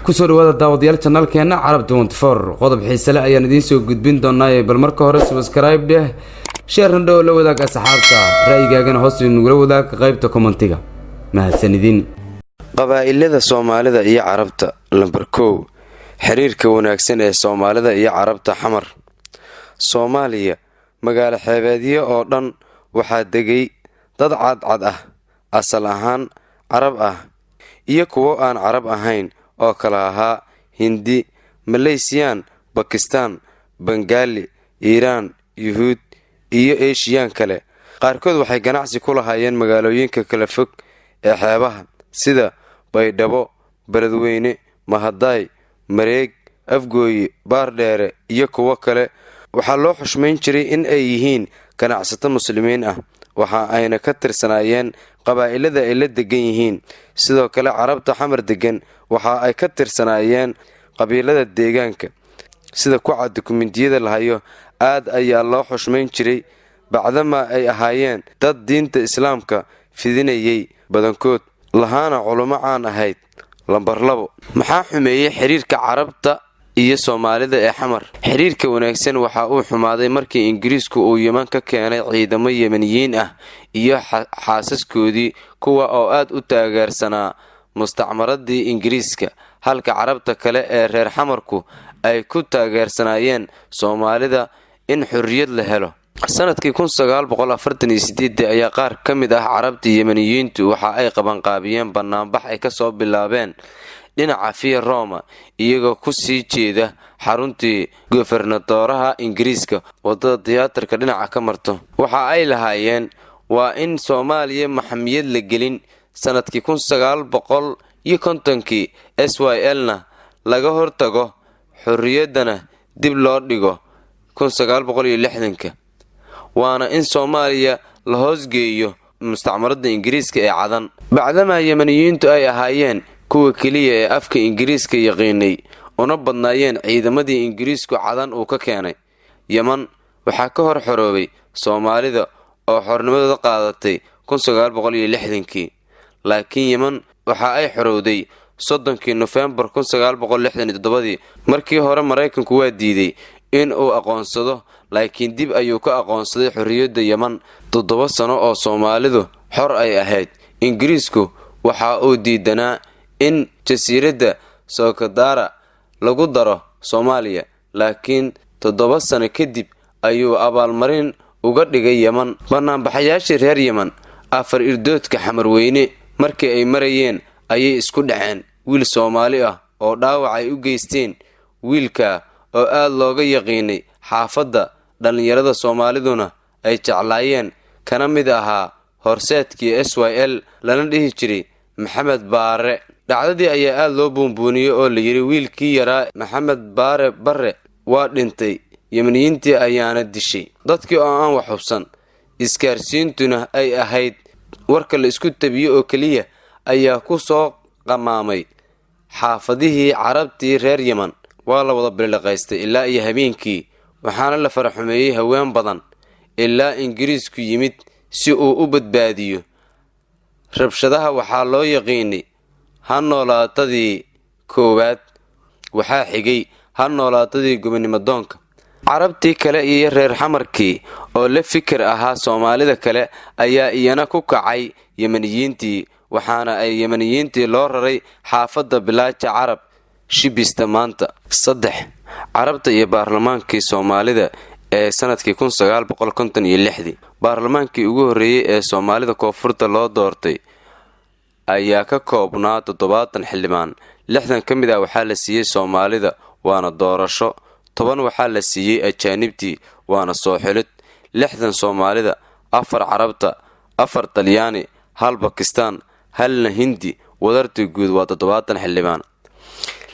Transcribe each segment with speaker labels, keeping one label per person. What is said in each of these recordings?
Speaker 1: kusoo dhawaada daawadayaal channelkeena Carab 24 qodob xiiso leh ayaan idiin soo gudbin doonaa bal marka hore subscribe dheh share ndoo la wadaag asxaabta ra'yigaagana hoos inuu la wadaag qaybta commentiga mahadsanidin
Speaker 2: qabaa'ilada Soomaalida iyo Carabta lambar 1 xiriirka wanaagsan ee Soomaalida iyo Carabta xamar Soomaaliya magaalo xeebeedyo oo dhan waxaa degay dad cad ah asal ahaan Carab ah iyo kuwa aan Carab ahayn oo kala ahaa Hindi, Malaysian, Pakistan, Bengali, Iran, Yuhuud iyo Asian kale. Qaarkood waxay ganacsi ku lahaayeen magaalooyinka kala fog ee xeebaha sida Baydhabo, Beledweyne, Mahaday, Mareeg, Afgooye, Baardheere iyo kuwa kale. Waxaa loo xushmeyn jiray in ay yihiin ganacsato muslimiin ah waxa ayna ka tirsanaayeen qabaa'ilada ay la degan yihiin. sidoo kale Carabta xamar degan waxa ay ka tirsanaayeen qabiilada deegaanka sida ku cad dukumentiyada la hayo aad ayaa loo xushmeyn jiray bacdama ay ahaayeen dad diinta islaamka fidinayay badankood lahaana culimo caan ahayd. lambar 2 maxaa xumeeyay xiriirka Carabta iyo Soomaalida ee xamar xiriirka wanaagsan waxa uu xumaaday markii Ingiriisku uu Yemen ka keenay ciidamo Yemeniyiin ah iyo xaasaskoodii kuwa oo aad u taageersanaa mustacmaradii Ingiriiska halka Carabta kale ee reer xamarku ay ku taageersanaayeen Soomaalida in xurriyad la helo. sanadkii 1948 ayaa qaar ka mid ah Carabta Yemeniyiintu waxa ay qabanqaabiyeen banaanbax ay ka soo bilaabeen dhinaca Via Roma iyagoo ku sii jeeda xaruntii gobernatoraha Ingiriiska wadada tiyaatarka dhinaca ka marto. waxa ay lahaayeen waa in Soomaaliya maxamiyad la gelin sanadkii 1950 SYL-na laga hortago xurriyadana dib loo dhigo 1960 waana in Soomaaliya la hoosgeeyo mustacmaradda Ingiriiska ee cadan. bacdama Yemeniyiintu ay ahaayeen kuwa kaliya ee afka Ingiriiska yaqiinay una badnaayeen ciidamadii Ingiriisku cadan uu ka keenay Yemen waxaa ka hor xoroobay Soomaalida oo xornimada qaadatay 1960 laakiin Yemen waxa ay xorowday 30 November 1967 markii hore Mareykanku waa diiday in uu aqoonsado laakiin dib ayuu ka aqoonsaday xorriyadda Yemen 7 sano oo Soomaalidu xor ay ahayd. Ingiriisku waxa uu diidanaa in jasiiradda Sookadara lagu daro Soomaaliya laakiin 7 sano kadib ayuu abaalmarin uga dhigay Yemen. banaanbaxayaashii reer Yemen afar irdoodka xamar weyne markii ay marayeen ayay isku dhaceen wiil Soomaali ah oo dhaawac ay u geysteen wiilka oo aad looga yaqiinay xaafadda dhalinyarada Soomaaliduna ay jeclaayeen kana mid ahaa horseedkii SYL lana dhihi jiray Maxamed Baare. dhacdadii ayaa aad loo buunbuuniyay oo la yiri wiilkii yaraa Maxamed Baare Barre waa dhintay Yemeniyiintii ayaana dishay dadkii oo aan wax hubsan iskaarsiintuna ay ahayd warka la isku tabiyo oo kaliya ayaa ku soo qamaamay xaafadihii Carabtii reer Yemen waa la wada bilaqaystay ilaa iyo habeenkii waxaana la faraxumeeyay haween badan ilaa Ingiriisku yimid si uu u badbaadiyo rabshadaha. waxaa loo yaqiinay hanoolaatadii koowaad waxaa xigay hanoolaatadii gobonimo doonka. Carabtii kale iyo reer xamarkii oo la fikir ahaa Soomaalida kale ayaa iyana ku kacay Yemeniyiintii waxaana ay Yemeniyiintii loo raray xaafadda Bilaaja Carab Shibista maanta. 3 Carabta iyo baarlamaankii Soomaalida ee sanadkii 1956 baarlamaankii ugu horeeyay ee Soomaalida koonfurta loo doortay ayaa ka koobnaa 70 xildhibaan. 60 ka mid ah waxaa la siiyay Soomaalida waana doorasho 10 waxaa la siiyay ajaanibtii waana soo xulid. 60 Soomaalida 4 Carabta 4 Talyaani 1 Pakistan 1 Hindi wadartii guud waa 70 xildhibaan.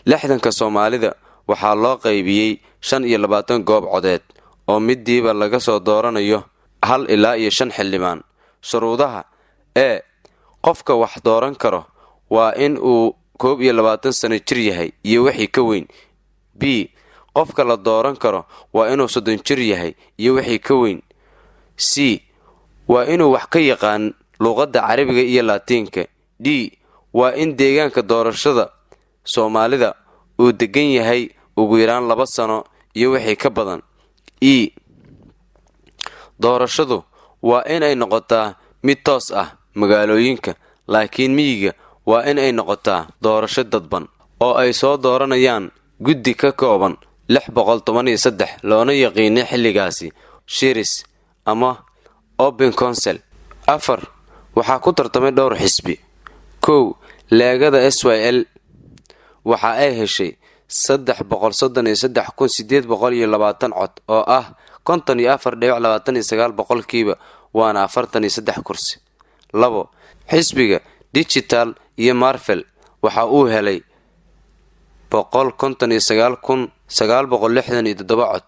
Speaker 2: 60ka Soomaalida waxaa loo qaybiyay 25 goob codeed oo midiiba laga soo dooranayo 1 ilaa 5 xildhibaan. shuruudaha ee qofka wax dooran karo waa in uu 21 sano jir yahay iyo wixii ka weyn. b qofka la dooran karo waa inuu 30 jir yahay iyo wixii ka weyn. c waa inuu wax ka yaqaan luqadda Carabiga iyo Laatiinka. d waa in deegaanka doorashada Soomaalida uu degan yahay ugu yaraan 2 sano iyo wixii ka badan. Doorashadu waa in ay noqotaa mid toos ah magaalooyinka, laakiin miyiga waa in ay noqotaa doorasho dadban oo ay soo dooranayaan guddi ka kooban 613 loona yaqiinay xilligaasi shiris ama open council. 4 waxaa ku tartamay dhowr xisbi. 1 leegada SYL waxa ay heshay 333,820 cod oo ah 54.29 boqolkiiba, waana 43 kursi. 2 xisbiga Digital iyo Marvel waxa uu helay 159,967 cod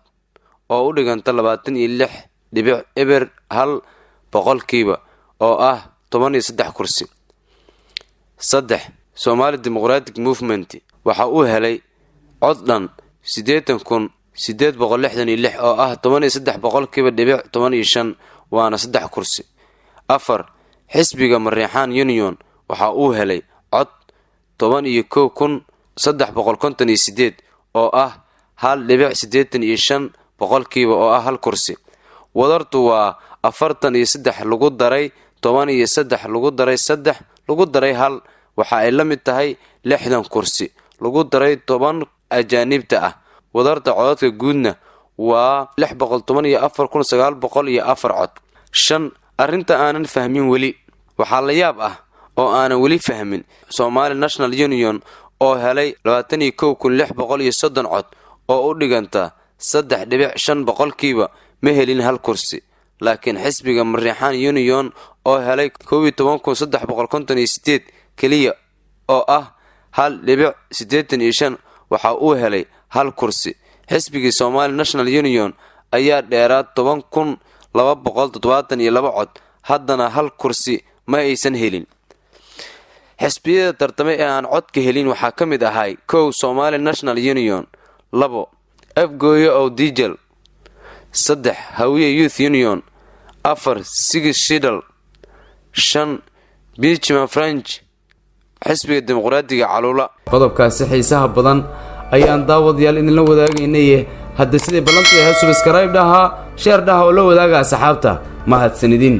Speaker 2: oo u dhiganta 26.1 boqolkiiba oo ah 13 kursi. 3 Somali Democratic Movement waxa uu helay cod dhan 80,866 oo ah 13.15 waana 3 kursi. 4 xisbiga Mareexaan Union waxa uu helay cod 11,358 oo ah 1.85 boqolkiiba oo ah 1 kursi. Wadartu waa 43 lagu daray 13 lagu daray 3 lagu daray 1 waxa ay la mid tahay 60 kursi lagu daray 10 ajaanibta ah. Wadarta codadka guudna waa 614,904 cod. 5 arrinta aanan fahmin weli. Waxaa la yaab ah oo aanan weli fahmin Somali National Union oo helay 21,630 cod oo u dhiganta 3.5 boqolkiiba ma helin 1 kursi, laakiin xisbiga Mareexaan Union oo helay 11,358 kaliya oo ah 1.85 waxa uu helay 1 kursi. Xisbiga Somali National Union ayaa dheeraad 10,272 cod, haddana 1 kursi ma aysan helin. xisbiyada tartamay ee aan codka helin waxaa ka mid ahay 1 Somali National Union, 2 Afgooyo oo Dijal, 3 Hawiye Youth Union, 4 Sigis Shidal, 5 Beachman French, xisbiga dimuqraadiga Calula.
Speaker 1: qodobkaasi xiisaha badan ayaan daawadayaal idinla wadaagaynay. hadda sidii ballantu ahayd subscribe dhaha, share dhaha oo la wadaaga asxaabta. mahadsanidin.